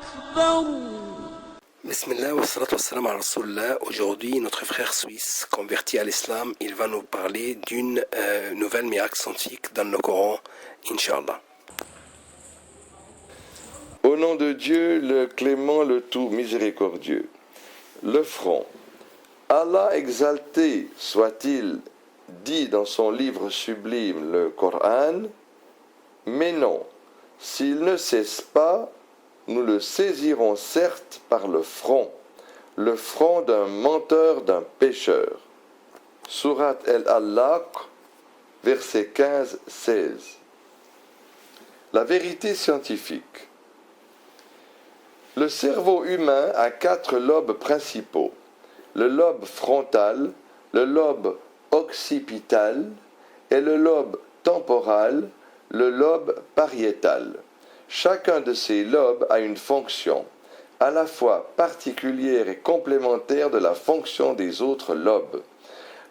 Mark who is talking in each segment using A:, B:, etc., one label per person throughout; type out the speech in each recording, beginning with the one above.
A: أكبر.
B: Bismillah wa salatu wa salam ala Rasulullah. Aujourd'hui, notre frère suisse converti à l'islam, il va nous parler d'une nouvelle miracle antique dans le Coran, Inch'Allah.
C: Au nom de Dieu, le clément, le tout miséricordieux. Le front. Allah exalté soit-il, dit dans son livre sublime, le Coran, mais non, s'il ne cesse pas, nous le saisirons certes par le front d'un menteur, d'un pécheur. Sourate Al-Alaq, versets 15-16. La vérité scientifique. Le cerveau humain a 4 lobes principaux. Le lobe frontal, le lobe occipital et le lobe temporal, le lobe pariétal. Chacun de ces lobes a une fonction, à la fois particulière et complémentaire de la fonction des autres lobes.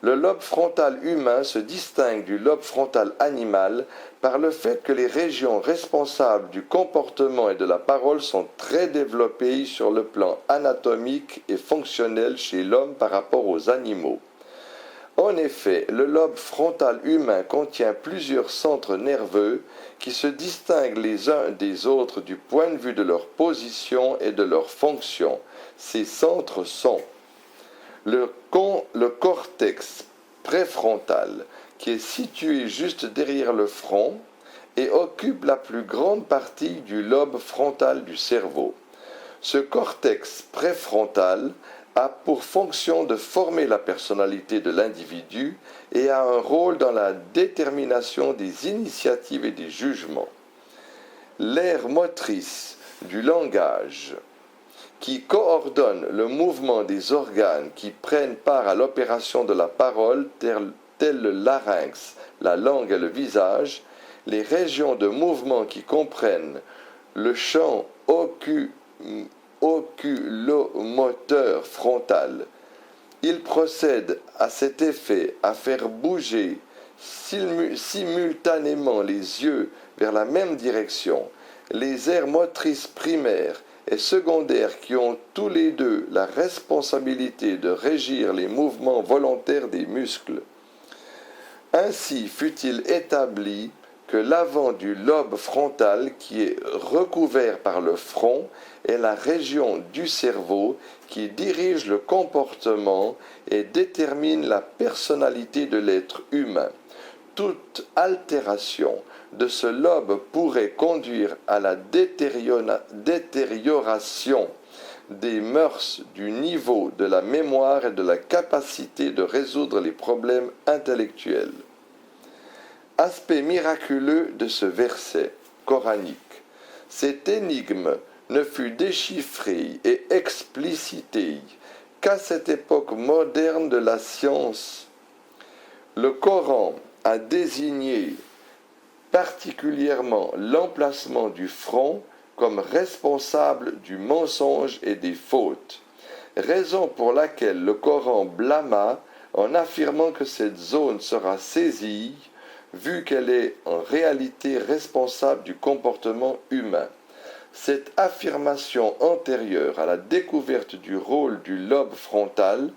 C: Le lobe frontal humain se distingue du lobe frontal animal par le fait que les régions responsables du comportement et de la parole sont très développées sur le plan anatomique et fonctionnel chez l'homme par rapport aux animaux. En effet, le lobe frontal humain contient plusieurs centres nerveux qui se distinguent les uns des autres du point de vue de leur position et de leur fonction. Ces centres sont le cortex préfrontal, qui est situé juste derrière le front et occupe la plus grande partie du lobe frontal du cerveau. Ce cortex préfrontal a pour fonction de former la personnalité de l'individu et a un rôle dans la détermination des initiatives et des jugements. L'aire motrice du langage, qui coordonne le mouvement des organes qui prennent part à l'opération de la parole, tels le larynx, la langue et le visage, les régions de mouvement qui comprennent le champ oculomoteur frontal. Il procède à cet effet à faire bouger simultanément les yeux vers la même direction, les aires motrices primaires et secondaires qui ont tous les deux la responsabilité de régir les mouvements volontaires des muscles. Ainsi fut-il établi que l'avant du lobe frontal, qui est recouvert par le front, est la région du cerveau qui dirige le comportement et détermine la personnalité de l'être humain. Toute altération de ce lobe pourrait conduire à la détérioration des mœurs, du niveau de la mémoire et de la capacité de résoudre les problèmes intellectuels. Aspect miraculeux de ce verset coranique. Cette énigme ne fut déchiffrée et explicitée qu'à cette époque moderne de la science. Le Coran a désigné particulièrement l'emplacement du front comme responsable du mensonge et des fautes, raison pour laquelle le Coran blâma en affirmant que cette zone sera saisie, vu qu'elle est en réalité responsable du comportement humain. Cette affirmation antérieure à la découverte du rôle du lobe frontal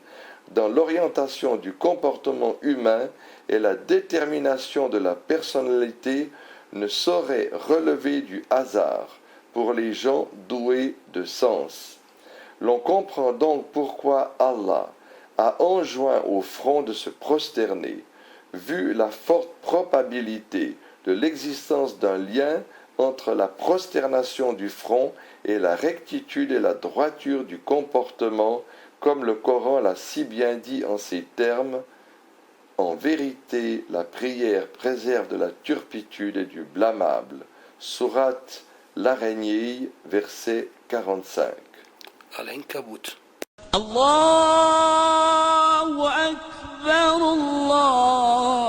C: dans l'orientation du comportement humain et la détermination de la personnalité ne saurait relever du hasard pour les gens doués de sens. L'on comprend donc pourquoi Allah a enjoint au front de se prosterner, vu la forte probabilité de l'existence d'un lien entre la prosternation du front et la rectitude et la droiture du comportement, comme le Coran l'a si bien dit en ces termes. En vérité, la prière préserve de la turpitude et du blâmable. Sourate l'araignée, verset 45.
B: Al-Ankabut.
A: الله أكبر الله